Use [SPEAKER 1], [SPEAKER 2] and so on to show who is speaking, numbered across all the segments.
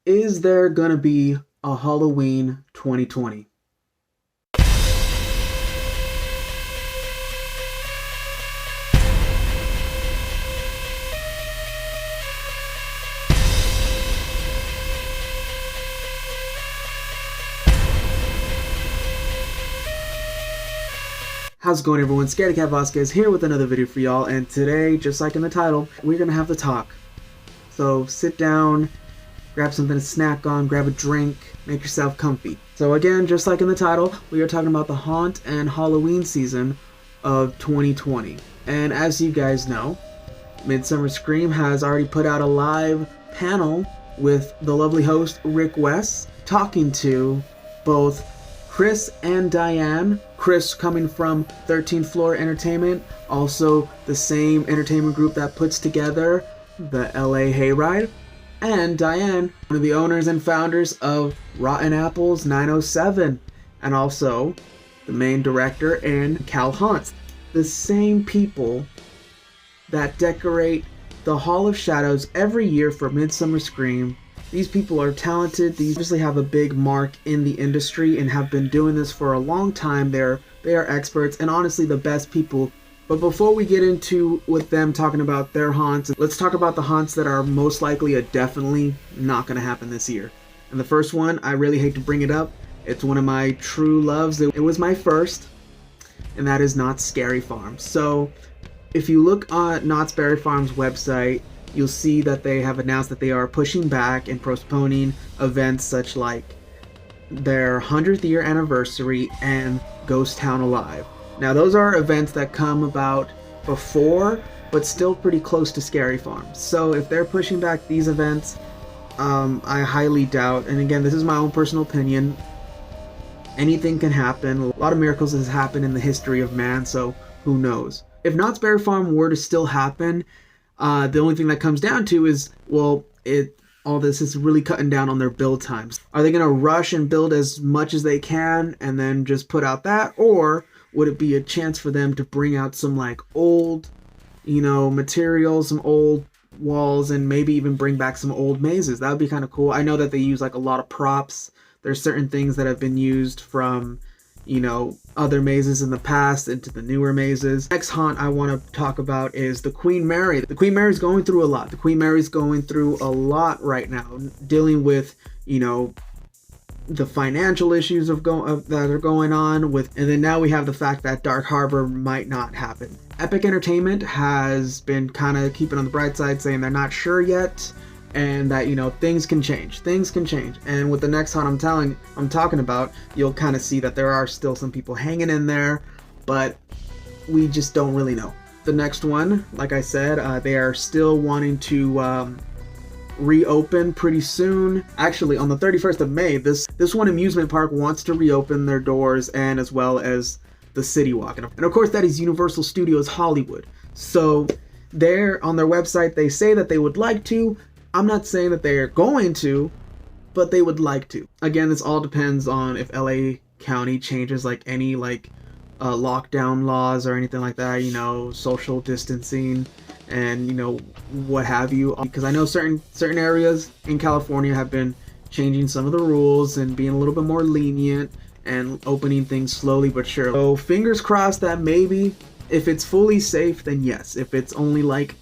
[SPEAKER 1] Is there gonna be a Halloween 2020? How's it going, everyone? Scaredy Cat Vasquez here with another video for y'all, and today, just like in the title, we're gonna have the talk. So sit down, grab something to snack on, grab a drink, make yourself comfy. So again, just like in the title, we are talking about the haunt and Halloween season of 2020. And as you guys know, Midsummer Scream has already put out a live panel with the lovely host Rick West talking to both Chris and Diane. Chris coming from 13th Floor Entertainment, also the same entertainment group that puts together the LA Hayride, and Diane, one of the owners and founders of Rotten Apples 907, and also the main director and Cal Haunts. The same people that decorate the Hall of Shadows every year for Midsummer Scream. These people are talented. These obviously have a big mark in the industry and have been doing this for a long time. They are experts and honestly the best people. But before we get into with them talking about their haunts, let's talk about the haunts that are most likely definitely not going to happen this year. And the first one, I really hate to bring it up. It's one of my true loves. It was my first, and that is Knott's Scary Farm. So if you look on Knott's Scary Farm's website, you'll see that they have announced that they are pushing back and postponing events such like their 100th year anniversary and Ghost Town Alive. Now those are events that come about before, but still pretty close to Scary Farm. So if they're pushing back these events, I highly doubt, and again, this is my own personal opinion, anything can happen. A lot of miracles has happened in the history of man, so who knows? If Knott's Berry Farm were to still happen, the only thing that comes down to is, well, all this is really cutting down on their build times. Are they going to rush and build as much as they can and then just put out that? Or would it be a chance for them to bring out some like old, materials, some old walls, and maybe even bring back some old mazes? That would be kind of cool. I know that they use like a lot of props. There's certain things that have been used from other mazes in the past into the newer mazes. Next haunt I want to talk about is the Queen Mary. The Queen Mary's going through a lot. The Queen Mary's going through a lot right now, dealing with, the financial issues that are going on with, and then now we have the fact that Dark Harbor might not happen. Epic Entertainment has been kind of keeping on the bright side, saying they're not sure yet, and that things can change. And with the next haunt I'm talking about, you'll kind of see that there are still some people hanging in there, but we just don't really know. The next one, like I said, they are still wanting to reopen pretty soon. Actually, on the 31st of May, this one amusement park wants to reopen their doors, and as well as the City Walk, and of course that is Universal Studios Hollywood. So there on their website they say that they would like to. I'm not saying that they're going to, but they would like to. Again, this all depends on if LA County changes like any lockdown laws or anything like that, social distancing and what have you. Because I know certain areas in California have been changing some of the rules and being a little bit more lenient and opening things slowly but surely. So fingers crossed that maybe if it's fully safe, then yes. If it's only like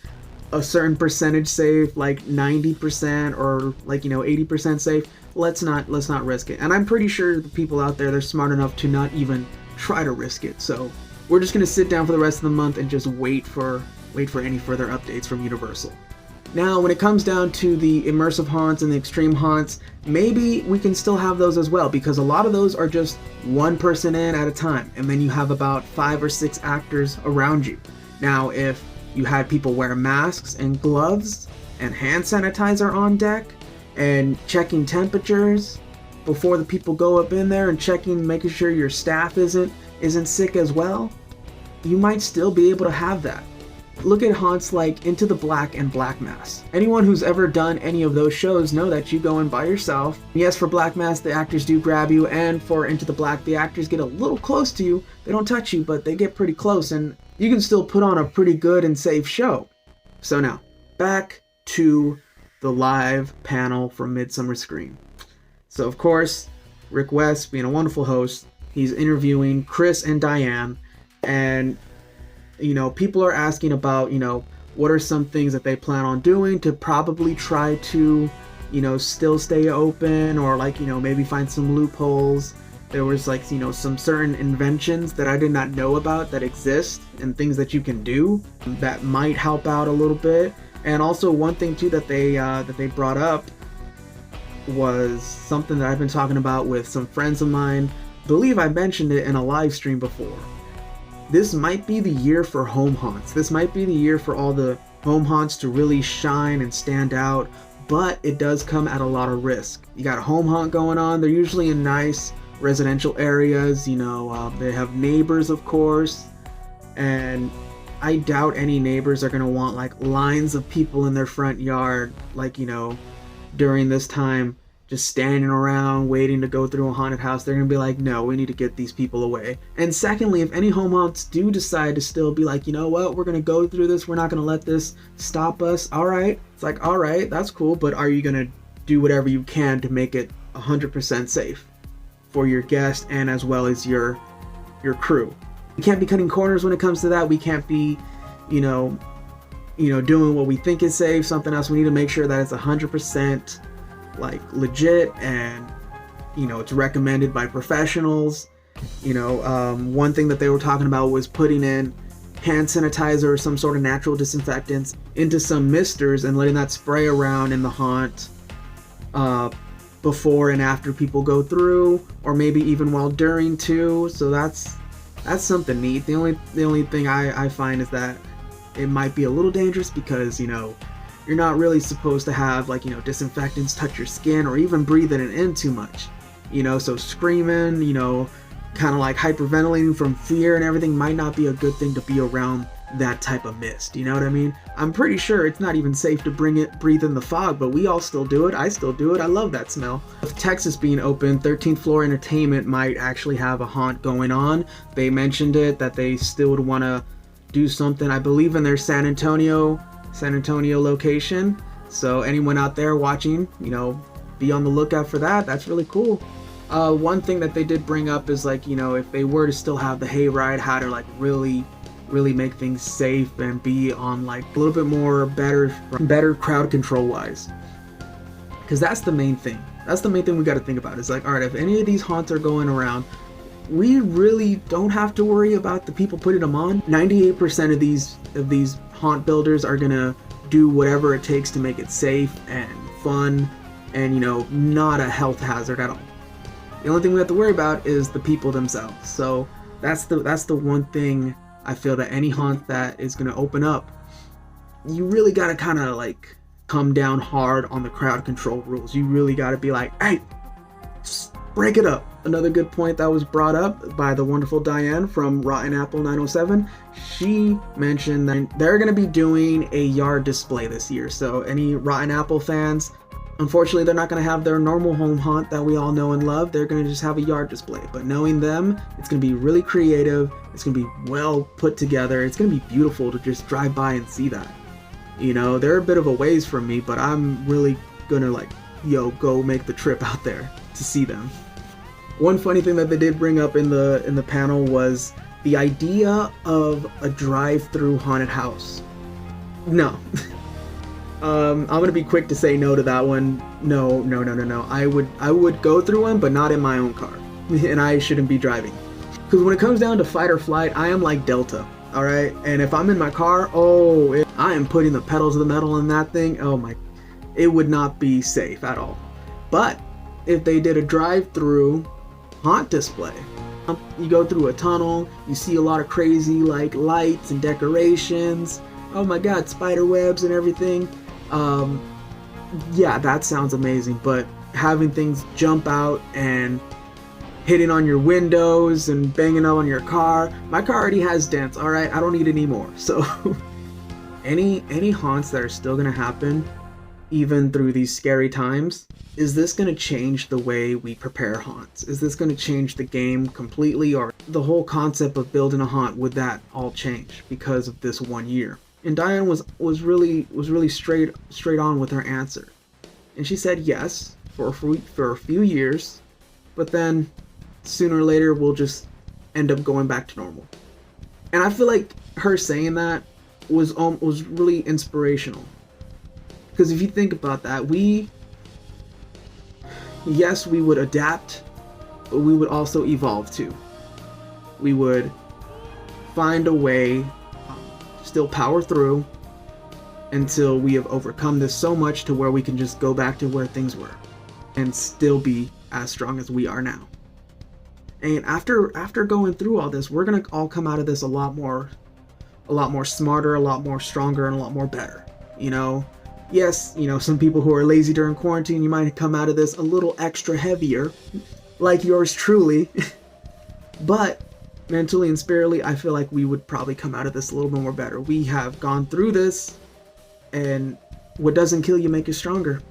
[SPEAKER 1] a certain percentage safe, like 90% or 80% safe, let's not risk it. And I'm pretty sure the people out there, they're smart enough to not even try to risk it. So we're just gonna sit down for the rest of the month and just wait for any further updates from Universal. Now, when it comes down to the immersive haunts and the extreme haunts, maybe we can still have those as well, because a lot of those are just one person in at a time, and then you have about 5 or 6 actors around you. Now, if you had people wear masks and gloves and hand sanitizer on deck and checking temperatures before the people go up in there and making sure your staff isn't sick as well, you might still be able to have that. Look at haunts like Into the Black and Black Mass. Anyone who's ever done any of those shows know that you go in by yourself. Yes, for Black Mass, the actors do grab you, and for Into the Black, the actors get a little close to you. They don't touch you, but they get pretty close, and you can still put on a pretty good and safe show. So now, back to the live panel from Midsummerscreen. So of course, Rick West, being a wonderful host, he's interviewing Chris and Diane, and people are asking about, what are some things that they plan on doing to probably try to, still stay open, or maybe find some loopholes. There was some certain inventions that I did not know about that exist, and things that you can do that might help out a little bit. And also one thing too that they brought up was something that I've been talking about with some friends of mine. I believe I mentioned it in a live stream before. This might be the year for home haunts. This might be the year for all the home haunts to really shine and stand out, but it does come at a lot of risk. You got a home haunt going on. They're usually in nice residential areas. They have neighbors, of course, and I doubt any neighbors are going to want lines of people in their front yard, during this time, just standing around waiting to go through a haunted house. They're gonna be like, no, we need to get these people away. And secondly, if any home haunts do decide to still be like, you know what, we're gonna go through this, we're not gonna let this stop us, all right, it's like, all right, that's cool, but are you gonna do whatever you can to make it 100% safe for your guest and as well as your crew? We can't be cutting corners when it comes to that. We can't be doing what we think is safe, something else. We need to make sure that it's 100% legit, and it's recommended by professionals. One thing that they were talking about was putting in hand sanitizer or some sort of natural disinfectants into some misters and letting that spray around in the haunt before and after people go through, or maybe even while during too. So that's something neat. The only thing I find is that it might be a little dangerous because you're not really supposed to have disinfectants touch your skin or even breathing it in too much. So screaming, kind of hyperventilating from fear and everything might not be a good thing to be around that type of mist. You know what I mean? I'm pretty sure it's not even safe to breathe in the fog, but we all still do it. I still do it. I love that smell. With Texas being open, 13th Floor Entertainment might actually have a haunt going on. They mentioned it, that they still would want to do something, I believe, in their San Antonio location. So anyone out there watching, be on the lookout for that. That's really cool. One thing that they did bring up is if they were to still have the hayride, how to really make things safe and be on a little bit more better crowd control wise, because that's the main thing. That's the main thing we got to think about. Is all right, if any of these haunts are going around, we really don't have to worry about the people putting them on. 98% of these haunt builders are gonna do whatever it takes to make it safe and fun and not a health hazard at all. The only thing we have to worry about is the people themselves. So that's the one thing I feel that any haunt that is gonna open up, you really gotta kind of come down hard on the crowd control rules. You really gotta be hey, just break it up. Another good point that was brought up by the wonderful Diane from Rotten Apple 907. She mentioned that they're going to be doing a yard display this year. So any Rotten Apple fans, unfortunately, they're not going to have their normal home haunt that we all know and love. They're going to just have a yard display. But knowing them, it's going to be really creative. It's going to be well put together. It's going to be beautiful to just drive by and see that. They're a bit of a ways from me, but I'm really going to go make the trip out there to see them. One funny thing that they did bring up in the panel was the idea of a drive-through haunted house. No. I'm gonna be quick to say no to that one. No. I would go through one, but not in my own car, and I shouldn't be driving. Because when it comes down to fight or flight, I am like Delta. All right, and if I'm in my car, I am putting the pedal to the metal in that thing. Oh my, it would not be safe at all. But if they did a drive-through haunt display, you go through a tunnel, you see a lot of crazy lights and decorations, oh my god, spider webs and everything. Yeah, that sounds amazing. But having things jump out and hitting on your windows and banging up on your car, my car already has dents, all right, I don't need any more. So any haunts that are still gonna happen even through these scary times, is this going to change the way we prepare haunts? Is this going to change the game completely, or the whole concept of building a haunt, would that all change because of this one year? And Diane was really straight on with her answer. And she said yes for a few years, but then sooner or later we'll just end up going back to normal. And I feel like her saying that was really inspirational. Because if you think about that, yes, we would adapt, but we would also evolve too. We would find a way, still power through until we have overcome this so much to where we can just go back to where things were and still be as strong as we are now. And after going through all this, we're gonna all come out of this a lot more smarter, a lot more stronger, and a lot more better. Yes, some people who are lazy during quarantine, you might come out of this a little extra heavier, like yours truly. But mentally and spiritually, I feel like we would probably come out of this a little bit more better. We have gone through this, and what doesn't kill you make you stronger.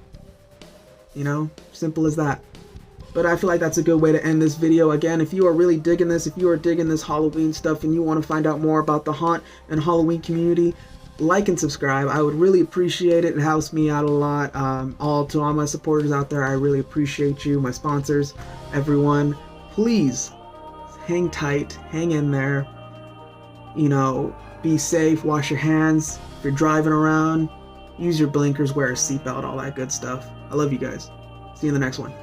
[SPEAKER 1] Simple as that. But I feel like that's a good way to end this video. Again, if you are really digging this, if you are digging this Halloween stuff and you want to find out more about the haunt and Halloween community, like and subscribe. I would really appreciate it. It helps me out a lot. To all my supporters out there, I really appreciate you, my sponsors, everyone. Please hang tight, hang in there. Be safe, wash your hands. If you're driving around, use your blinkers, wear a seatbelt, all that good stuff. I love you guys. See you in the next one.